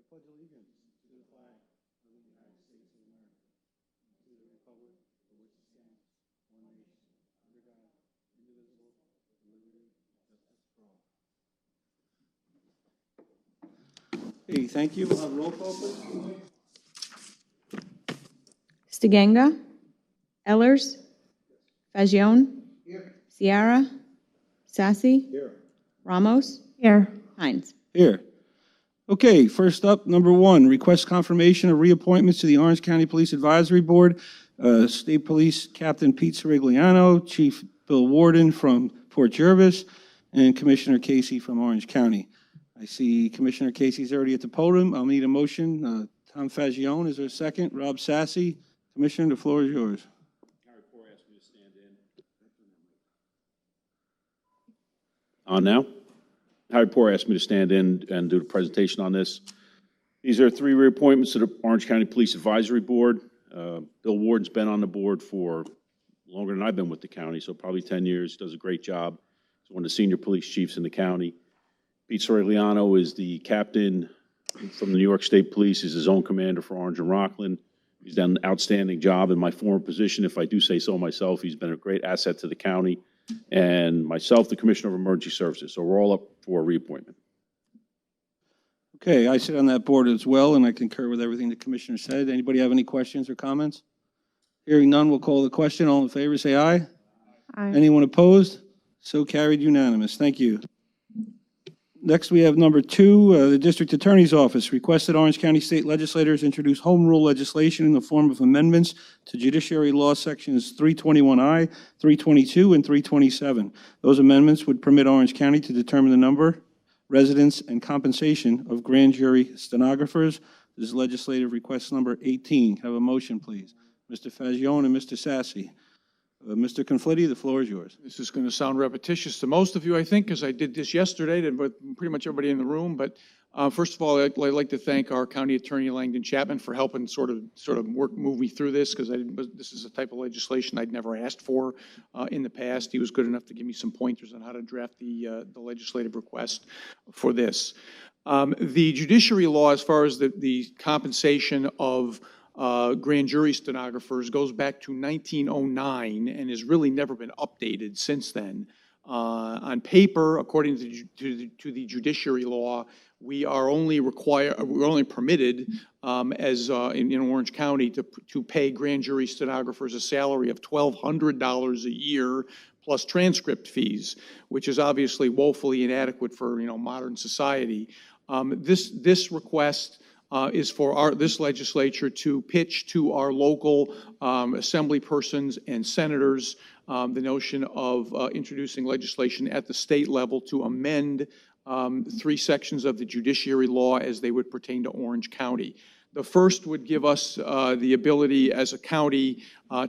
pledge allegiance to the flag of the United States of America, and to the republic for which it stands, one nation, under God, indivisible, with liberty and justice for all. Hey, thank you. We'll have roll call, please. Stiganga, Ellers, Fagione, Sierra, Sassy, Here. Ramos, here, Hines. Here. Okay, first up, number one, request confirmation of reappointments to the Orange County Police Advisory Board. State Police Captain Pete Sirigliano, Chief Bill Warden from Port Jervis, and Commissioner Casey from Orange County. I see Commissioner Casey's already at the podium. I'll need a motion. Tom Fagione, is there a second? Rob Sassy. Commissioner, the floor is yours. Harry Poor asked me to stand in. On now? Harry Poor asked me to stand in and do the presentation on this. These are 3 reappointments to the Orange County Police Advisory Board. Bill Warden's been on the board for longer than I've been with the county, so probably 10 years. He does a great job. He's one of the senior police chiefs in the county. Pete Sorigliano is the captain from the New York State Police. He's his own commander for Orange and Rockland. He's done an outstanding job in my former position. If I do say so myself, he's been a great asset to the county. And myself, the Commissioner of Emergency Services. So we're all up for reappointment. Okay, I sit on that board as well, and I concur with everything the Commissioner said. Anybody have any questions or comments? Hearing none, we'll call the question. All in favor, say aye. Aye. Anyone opposed? So carried, unanimous. Thank you. Next, we have number 2, the District Attorney's Office requested Orange County State legislators introduce home rule legislation in the form of amendments to Judiciary Law Sections 321I, 322, and 327. Those amendments would permit Orange County to determine the number, residence, and compensation of grand jury stenographers. This is legislative request number 18. Have a motion, please. Mr. Fagione and Mr. Sassy. Mr. Conflitti, the floor is yours. This is going to sound repetitious to most of you, I think, because I did this yesterday with pretty much everybody in the room. But first of all, I'd like to thank our County Attorney Langdon Chapman for helping sort of move me through this, because this is a type of legislation I'd never asked for in the past. He was good enough to give me some pointers on how to draft the legislative request for this. The judiciary law, as far as the compensation of grand jury stenographers, goes back to 1909 and has really never been updated since then. On paper, according to the judiciary law, we are only permitted in Orange County to pay grand jury stenographers a salary of $1,200 a year plus transcript fees, which is obviously woefully inadequate for modern society. This request is for this legislature to pitch to our local assembly persons and senators the notion of introducing legislation at the state level to amend 3 sections of the judiciary law as they would pertain to Orange County. The first would give us the ability as a county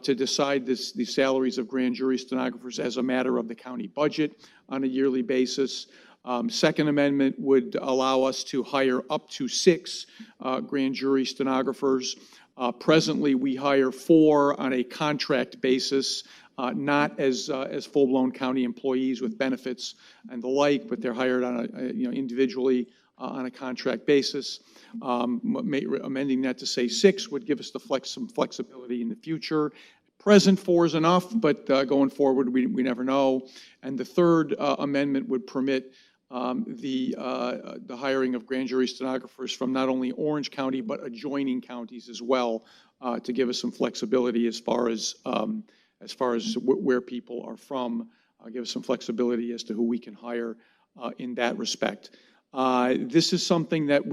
to decide the salaries of grand jury stenographers as a matter of the county budget on a yearly basis. Second Amendment would allow us to hire up to 6 grand jury stenographers. Presently, we hire 4 on a contract basis, not as full-blown county employees with benefits and the like, but they're hired on individually on a contract basis. Amending that to say 6 would give us some flexibility in the future. Present 4 is enough, but going forward, we never know. And the third amendment would permit the hiring of grand jury stenographers from not only Orange County but adjoining counties as well, to give us some flexibility as far as where people are from. Give us some flexibility as to who we can hire in that respect. This is something that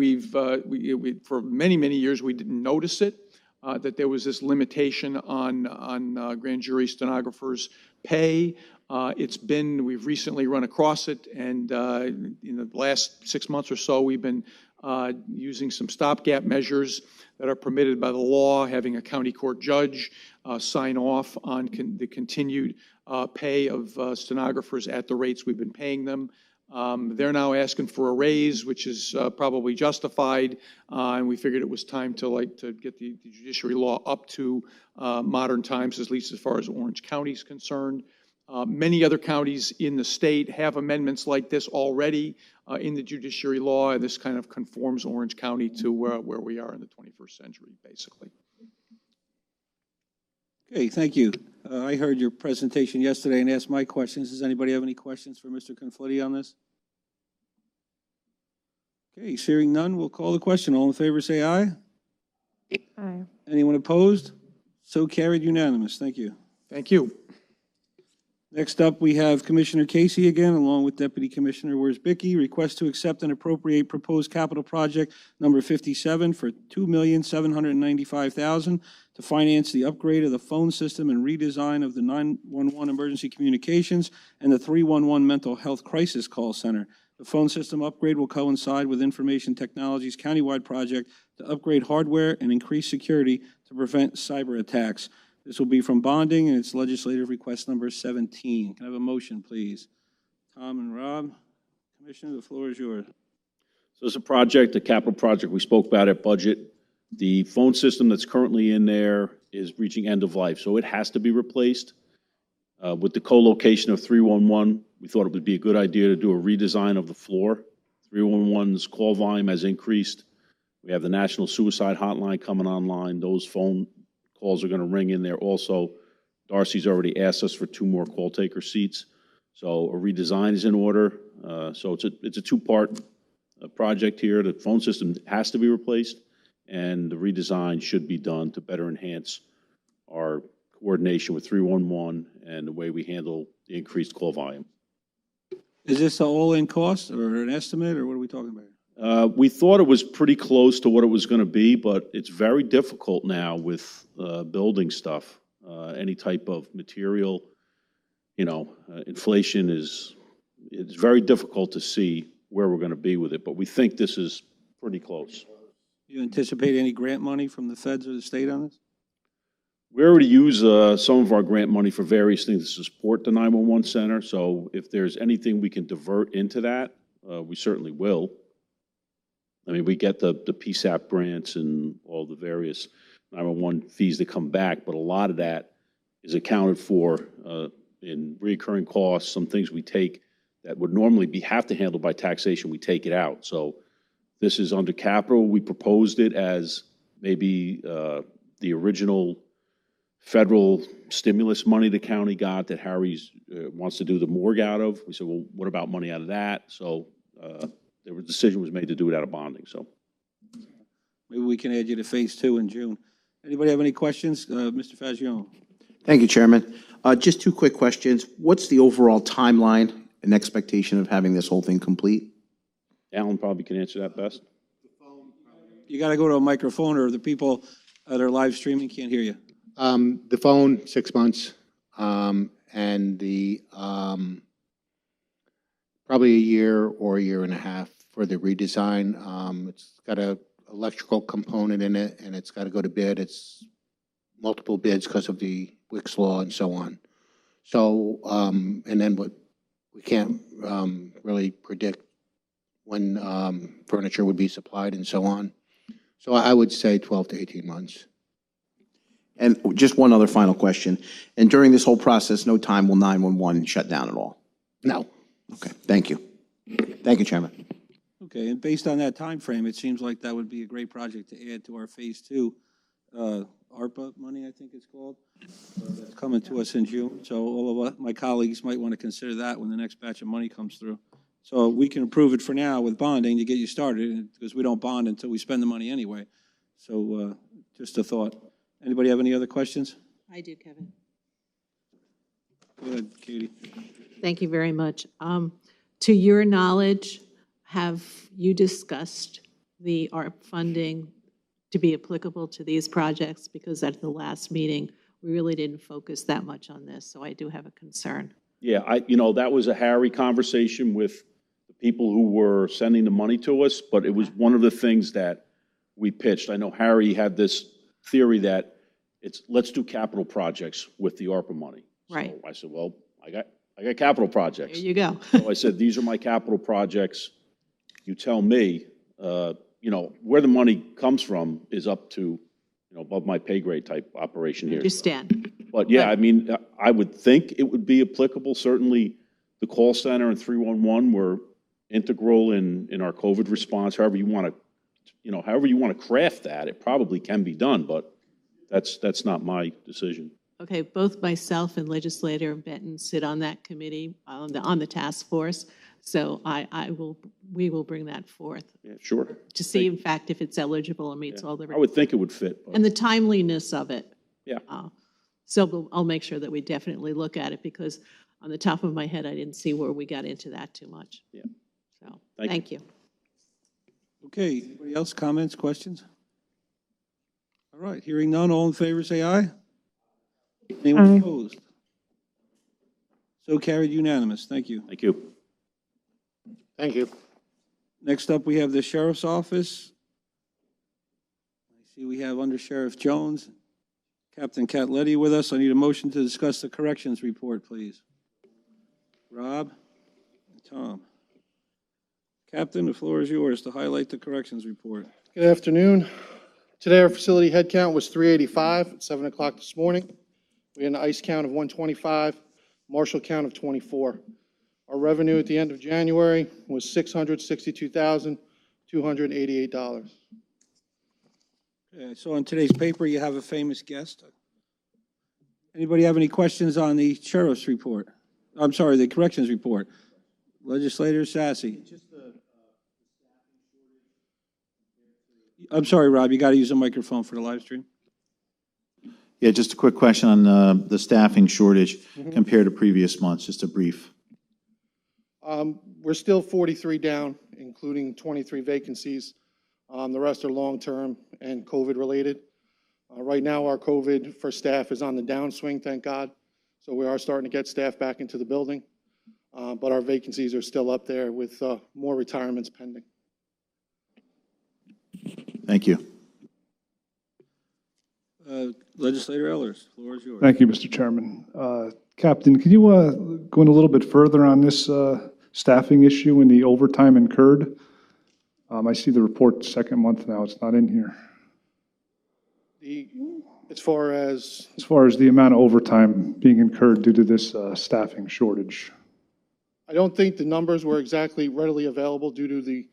for many years we didn't notice it. That there was this limitation on grand jury stenographers' pay. We've recently run across it, and in the last 6 months or so, we've been using some stopgap measures that are permitted by the law, having a county court judge sign off on the continued pay of stenographers at the rates we've been paying them. They're now asking for a raise, which is probably justified, and we figured it was time to get the judiciary law up to modern times, at least as far as Orange County is concerned. Many other counties in the state have amendments like this already in the judiciary law, and this kind of conforms Orange County to where we are in the 21st century, basically. Okay, thank you. I heard your presentation yesterday and asked my questions. Does anybody have any questions for Mr. Conflitti on this? Okay, hearing none, we'll call the question. All in favor, say aye. Aye. Anyone opposed? So carried, unanimous. Thank you. Thank you. Next up, we have Commissioner Casey again, along with Deputy Commissioner Worsbicky. Request to accept and appropriate proposed capital project number 57 for $2,795,000 to finance the upgrade of the phone system and redesign of the 911 emergency communications and the 311 mental health crisis call center. The phone system upgrade will coincide with Information Technologies' countywide project to upgrade hardware and increase security to prevent cyber attacks. This will be from bonding, and it's legislative request number 17. Can I have a motion, please? Tom and Rob. Commissioner, the floor is yours. So it's a project, a capital project we spoke about at budget. The phone system that's currently in there is reaching end of life, so it has to be replaced. With the co-location of 311, we thought it would be a good idea to do a redesign of the floor. 311's call volume has increased. We have the National Suicide Hotline coming online. Those phone calls are going to ring in there also. Darcy's already asked us for 2 more call taker seats. So a redesign is in order. So it's a 2-part project here. The phone system has to be replaced, and the redesign should be done to better enhance our coordination with 311 and the way we handle the increased call volume. Is this an all-in cost or an estimate, or what are we talking about? We thought it was pretty close to what it was going to be, but it's very difficult now with building stuff. Any type of material, inflation it's very difficult to see where we're going to be with it, but we think this is pretty close. Do you anticipate any grant money from the feds or the state on this? We already use some of our grant money for various things to support the 911 center, so if there's anything we can divert into that, we certainly will. I mean, we get the PSAP grants and all the various 911 fees that come back, but a lot of that is accounted for in recurring costs, some things we take that would normally have to handled by taxation, we take it out. So this is under capital. We proposed it as maybe the original federal stimulus money the county got that Harry's wants to do the morgue out of. We said, well, what about money out of that? So the decision was made to do it out of bonding, so. Maybe we can add you to phase 2 in June. Anybody have any questions? Mr. Fagione. Thank you, Chairman. Just 2 quick questions. What's the overall timeline and expectation of having this whole thing complete? Alan probably can answer that best. You got to go to a microphone, or the people that are live streaming can't hear you. The phone, 6 months, and the probably a year or a year and a half for the redesign. It's got a electrical component in it, and it's got to go to bid. It's multiple bids because of the Wicks law and so on. So, and then we can't really predict when furniture would be supplied and so on. So I would say 12 to 18 months. And just one other final question. And during this whole process, no time will 911 shut down at all? No. Okay, thank you. Thank you, Chairman. Okay, and based on that time frame, it seems like that would be a great project to add to our phase 2 ARPA money, I think it's called. That's coming to us in June. So all of my colleagues might want to consider that when the next batch of money comes through. So we can approve it for now with bonding to get you started, because we don't bond until we spend the money anyway. So just a thought. Anybody have any other questions? I do, Kevin. Go ahead, Katie. Thank you very much. To your knowledge, have you discussed the ARP funding to be applicable to these projects? Because at the last meeting, we really didn't focus that much on this, so I do have a concern. Yeah, that was a Harry conversation with the people who were sending the money to us, but it was one of the things that we pitched. I know Harry had this theory that let's do capital projects with the ARPA money. Right. So I said, well, I got capital projects. There you go. So I said, these are my capital projects. You tell me, where the money comes from is up to above my pay grade type operation here. Understand? But yeah, I mean, I would think it would be applicable. Certainly, the call center and 311 were integral in our COVID response. However you want to craft that, it probably can be done, but that's not my decision. Okay, both myself and Legislator Benton sit on that committee, on the task force, so we will bring that forth Yeah, sure. to see, in fact, if it's eligible and meets all the. I would think it would fit. But And the timeliness of it. yeah. So I'll make sure that we definitely look at it, because on the top of my head, I didn't see where we got into that too much. Yeah. So, Thank you. thank you. Okay, anybody else, comments, questions? All right, hearing none, all in favor, say aye. Anyone Aye. opposed? So carried, unanimous. Thank you. Thank you. Thank you. Next up, we have the Sheriff's Office. I see we have Under Sheriff Jones, Captain Catletti with us. I need a motion to discuss the corrections report, please. Rob and Tom. Captain, the floor is yours to highlight the corrections report. Good afternoon. Today, our facility head count was 385 at 7 o'clock this morning. We had an ICE count of 125, marshal count of 24. Our revenue at the end of January was $662,288. Okay, so in today's paper, you have a famous guest. Anybody have any questions on the sheriff's report? I'm sorry, the corrections report. Legislator Sassy. I'm sorry, Rob, you got to use a microphone for the live stream. Yeah, just a quick question on the staffing shortage compared to previous months, just a brief. We're still 43 down, including 23 vacancies. The rest are long-term and COVID-related. Right now, our COVID for staff is on the downswing, thank God. So we are starting to get staff back into the building. But our vacancies are still up there with more retirements pending. Thank you. Legislator Ellers, floor is yours. Thank you, Mr. Chairman. Captain, can you go in a little bit further on this staffing issue and the overtime incurred? I see the report second month now. It's not in here. As far as the amount of overtime being incurred due to this staffing shortage. I don't think the numbers were exactly readily available due to the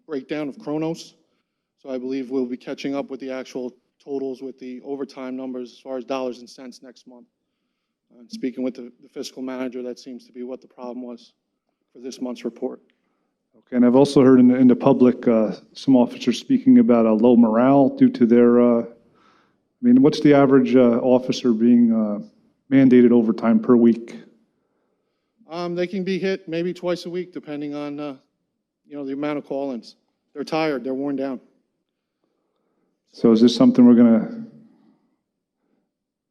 breakdown of Kronos. So I believe we'll be catching up with the actual totals with the overtime numbers as far as dollars and cents next month. And speaking with the fiscal manager, that seems to be what the problem was for this month's report. Okay, and I've also heard in the public some officers speaking about a low morale due to their, what's the average officer being mandated overtime per week? They can be hit maybe twice a week, depending on, the amount of call-ins. They're tired, they're worn down. So is this something we're going to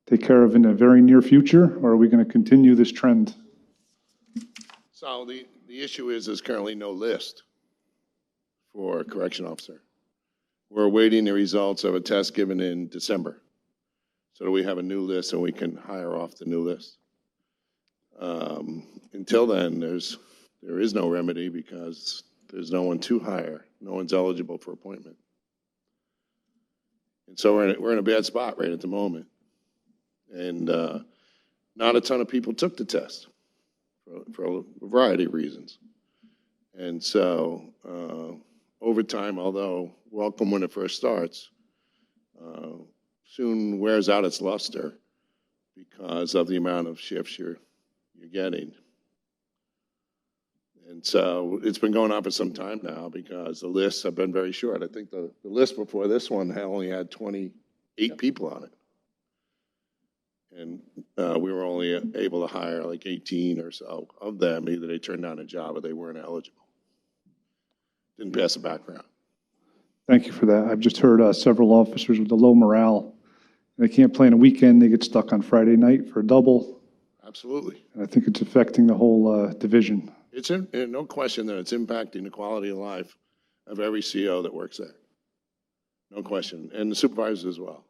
take care of in the very near future, or are we going to continue this trend? So the issue is there's currently no list for a correction officer. We're awaiting the results of a test given in December. So that we have a new list and we can hire off the new list. Until then, there is no remedy because there's no one to hire. No one's eligible for appointment. And so we're in a bad spot right at the moment. And not a ton of people took the test for a variety of reasons. And so overtime, although welcome when it first starts, soon wears out its luster because of the amount of shifts you're getting. And so it's been going on for some time now because the lists have been very short. I think the list before this one only had 28 people on it. And we were only able to hire like 18 or so of them. Either they turned down a job or they weren't eligible. Didn't pass a background. Thank you for that. I've just heard several officers with the low morale. They can't play on a weekend. They get stuck on Friday night for a double. Absolutely. And I think it's affecting the whole division. It's no question that it's impacting the quality of life of every CO that works there. No question. And the supervisors as well.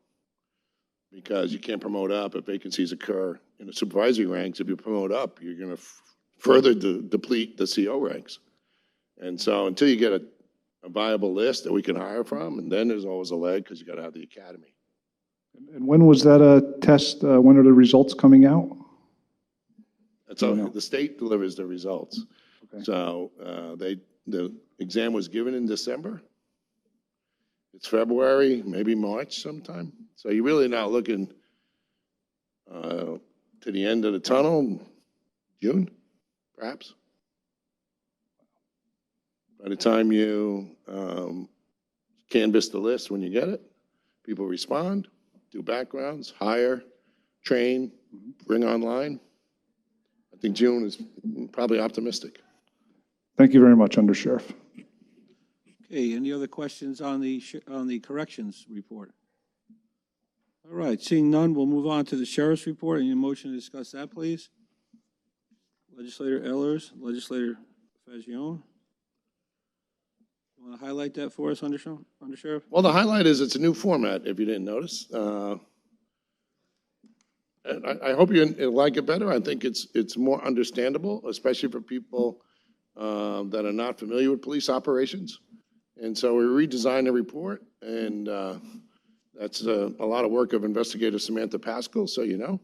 Because you can't promote up if vacancies occur in the supervisory ranks. If you promote up, you're going to further deplete the CO ranks. And so until you get a a viable list that we can hire from, and then there's always a leg because you got to have the academy. And when was that test? When are the results coming out? That's all, the state delivers the results. Okay. So the exam was given in December. It's February, maybe March sometime. So you're really not looking to the end of the tunnel, June, perhaps. By the time you canvass the list when you get it, people respond, do backgrounds, hire, train, bring online. I think June is probably optimistic. Thank you very much, Undersheriff. Okay, any other questions on the corrections report? All right, seeing none, we'll move on to the sheriff's report. Any motion to discuss that, please? Legislator Ehlers, Legislator Fagione. You want to highlight that for us, Undersheriff? Well, the highlight is it's a new format, if you didn't notice. And I hope you like it better. I think it's more understandable, especially for people that are not familiar with police operations. And so we redesigned the report, and that's a lot of work of investigator Samantha Pascal, so you know,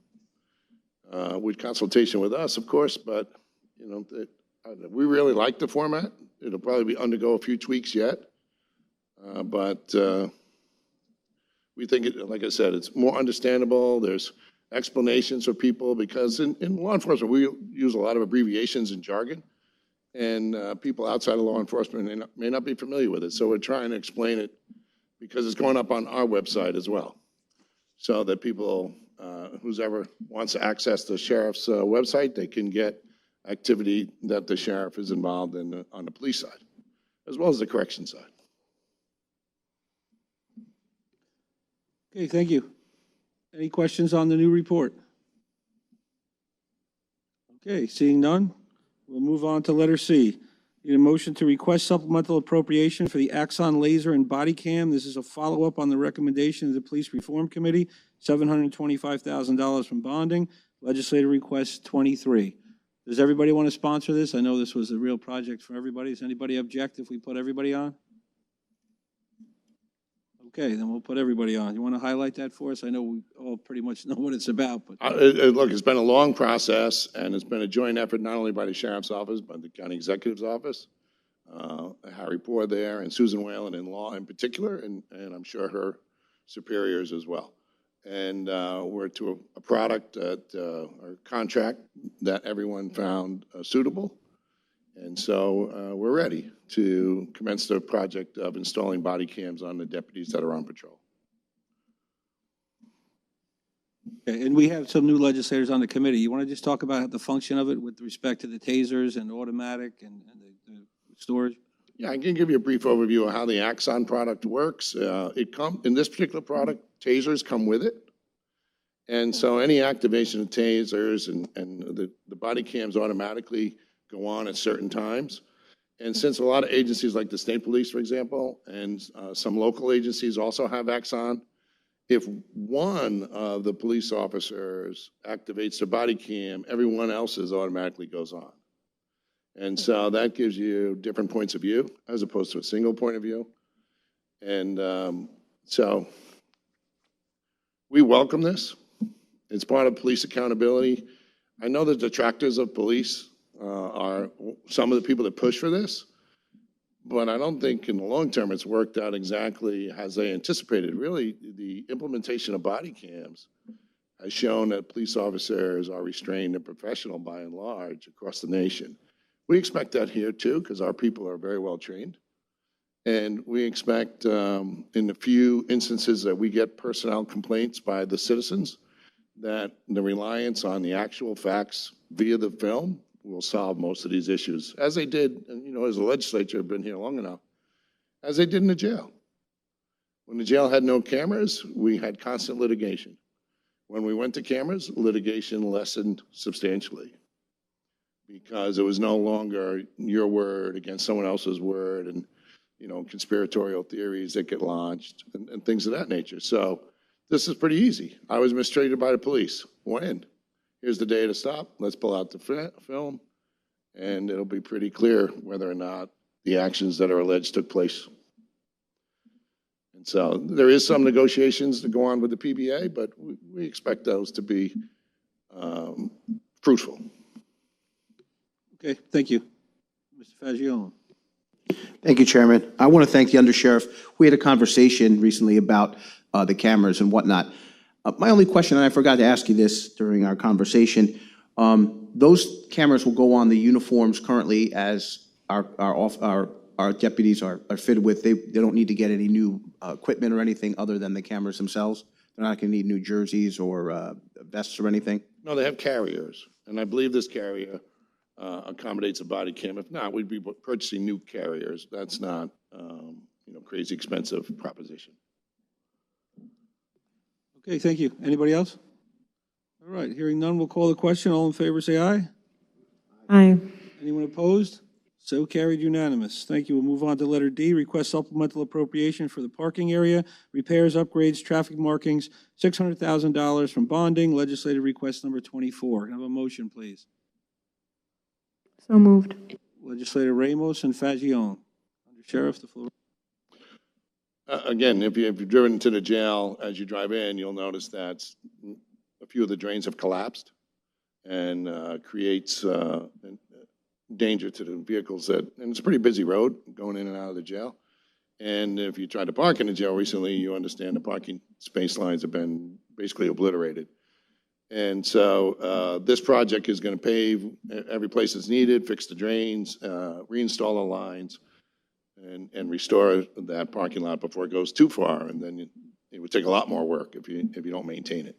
with consultation with us, of course, but, you know, we really like the format. It'll probably undergo a few tweaks yet, but we think, like I said, it's more understandable. There's explanations for people because in law enforcement, we use a lot of abbreviations and jargon, and people outside of law enforcement may not be familiar with it. So we're trying to explain it because it's going up on our website as well, so that people, who's ever wants to access the sheriff's website, they can get activity that the sheriff is involved in on the police side, as well as the correction side. Okay, thank you. Any questions on the new report? Okay, seeing none, we'll move on to letter C. Need a motion to request supplemental appropriation for the Axon Laser and Body Cam. This is a follow-up on the recommendation of the Police Reform Committee, $725,000 from bonding. Legislative request 23. Does everybody want to sponsor this? I know this was a real project for everybody. Does anybody object if we put everybody on? Okay, then we'll put everybody on. You want to highlight that for us? I know we all pretty much know what it's about, but. Look, it's been a long process, and it's been a joint effort not only by the sheriff's office, but the county executive's office, Harry Poor there, and Susan Whalen in law in particular, and I'm sure her superiors as well. And we're to a product or contract that everyone found suitable. And so we're ready to commence the project of installing body cams on the deputies that are on patrol. Okay, and we have some new legislators on the committee. You want to just talk about the function of it with respect to the tasers and automatic and the storage? Yeah, I can give you a brief overview of how the Axon product works. In this particular product, tasers come with it. And so any activation of tasers and the body cams automatically go on at certain times. And since a lot of agencies like the state police, for example, and some local agencies also have Axon, if one of the police officers activates the body cam, everyone else's automatically goes on. And so that gives you different points of view as opposed to a single point of view. And so we welcome this. It's part of police accountability. I know the detractors of police are some of the people that push for this, but I don't think in the long term it's worked out exactly as they anticipated. Really, the implementation of body cams has shown that police officers are restrained and professional by and large across the nation. We expect that here too, because our people are very well trained. And we expect in the few instances that we get personnel complaints by the citizens, that the reliance on the actual facts via the film will solve most of these issues, as they did, and you know, as a legislature, have been here long enough, as they did in the jail. When the jail had no cameras, we had constant litigation. When we went to cameras, litigation lessened substantially because it was no longer your word against someone else's word and, you know, conspiratorial theories that get launched and things of that nature. So this is pretty easy. I was mistreated by the police. When? Here's the day to stop. Let's pull out the film, and it'll be pretty clear whether or not the actions that are alleged took place. And so there is some negotiations to go on with the PBA, but we expect those to be fruitful. Okay, thank you. Mr. Fagione. Thank you, Chairman. I want to thank the undersheriff. We had a conversation recently about the cameras and whatnot. My only question, and I forgot to ask you this during our conversation, those cameras will go on the uniforms currently as our deputies are fitted with. They don't need to get any new equipment or anything other than the cameras themselves. They're not going to need new jerseys or vests or anything. No, they have carriers, and I believe this carrier accommodates a body cam. If not, we'd be purchasing new carriers. That's not, crazy expensive proposition. Okay, thank you. Anybody else? All right, hearing none, we'll call the question. All in favor, say aye. Aye. Anyone opposed? So carried unanimous. Thank you. We'll move on to letter D, request supplemental appropriation for the parking area, repairs, upgrades, traffic markings, $600,000 from bonding, legislative request number 24. Can I have a motion, please? So moved. Legislator Ramos and Fagione. Under Sheriff, the floor. Again, if you've driven to the jail, as you drive in, you'll notice that a few of the drains have collapsed and creates danger to the vehicles and it's a pretty busy road going in and out of the jail. And if you tried to park in the jail recently, you understand the parking space lines have been basically obliterated. And so this project is going to pave every place that's needed, fix the drains, reinstall the lines, and restore that parking lot before it goes too far. And then it would take a lot more work if you don't maintain it.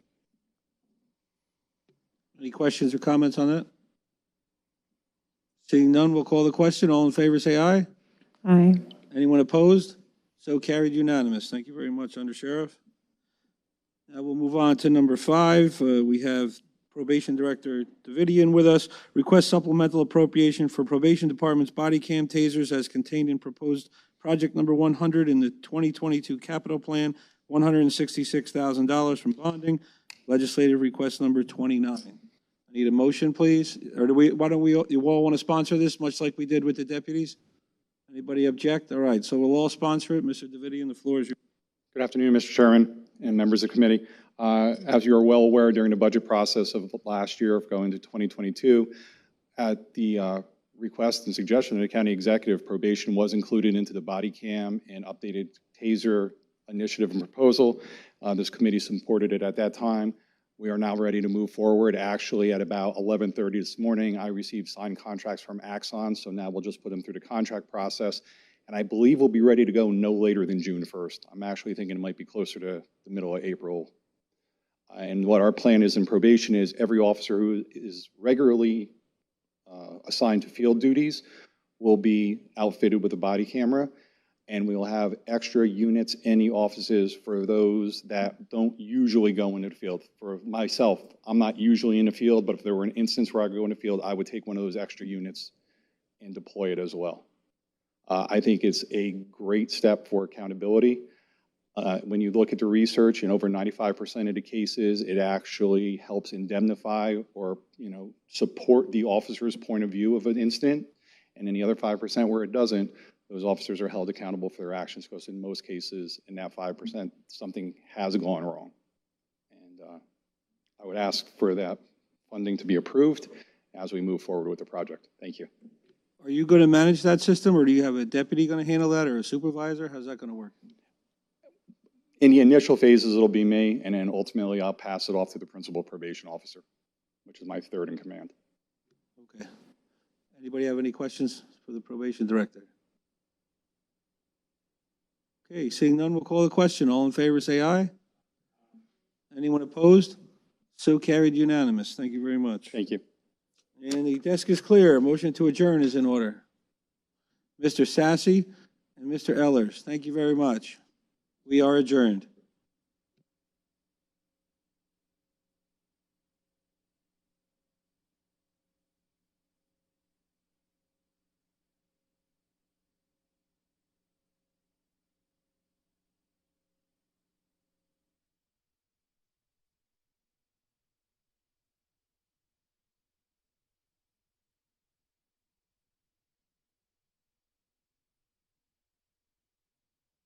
Any questions or comments on that? Seeing none, we'll call the question. All in favor, say aye. Aye. Anyone opposed? So carried unanimous. Thank you very much, Under Sheriff. Now we'll move on to number 5. We have Probation Director Davidian with us. Request supplemental appropriation for Probation Department's body cam tasers as contained in proposed project number 100 in the 2022 capital plan, $166,000 from bonding, legislative request number 29. I need a motion, please. Or why don't you all want to sponsor this, much like we did with the deputies? Anybody object? All right, so we'll all sponsor it. Mr. Davidian, the floor is yours. Good afternoon, Mr. Chairman and members of the committee. As you are well aware, during the budget process of last year of going to 2022, at the request and suggestion of the county executive, probation was included into the body cam and updated taser initiative and proposal. This committee supported it at that time. We are now ready to move forward. Actually, at about 11:30 this morning, I received signed contracts from Axon, so now we'll just put them through the contract process. And I believe we'll be ready to go no later than June 1st. I'm actually thinking it might be closer to the middle of April. And what our plan is in probation is every officer who is regularly assigned to field duties will be outfitted with a body camera, and we'll have extra units in the offices for those that don't usually go into the field. For myself, I'm not usually in the field, but if there were an instance where I go in the field, I would take one of those extra units and deploy it as well. I think it's a great step for accountability. When you look at the research, in over 95% of the cases, it actually helps indemnify or support the officer's point of view of an incident. And in the other 5% where it doesn't, those officers are held accountable for their actions, because in most cases, in that 5%, something has gone wrong. And I would ask for that funding to be approved as we move forward with the project. Thank you. Are you going to manage that system, or do you have a deputy going to handle that, or a supervisor? How's that going to work? In the initial phases, it'll be me, and then ultimately I'll pass it off to the principal probation officer, which is my third in command. Okay. Anybody have any questions for the probation director? Okay, seeing none, we'll call the question. All in favor, say aye. Anyone opposed? So carried unanimous. Thank you very much. Thank you. And the desk is clear. A motion to adjourn is in order. Mr. Sassy and Mr. Ellers, thank you very much. We are adjourned.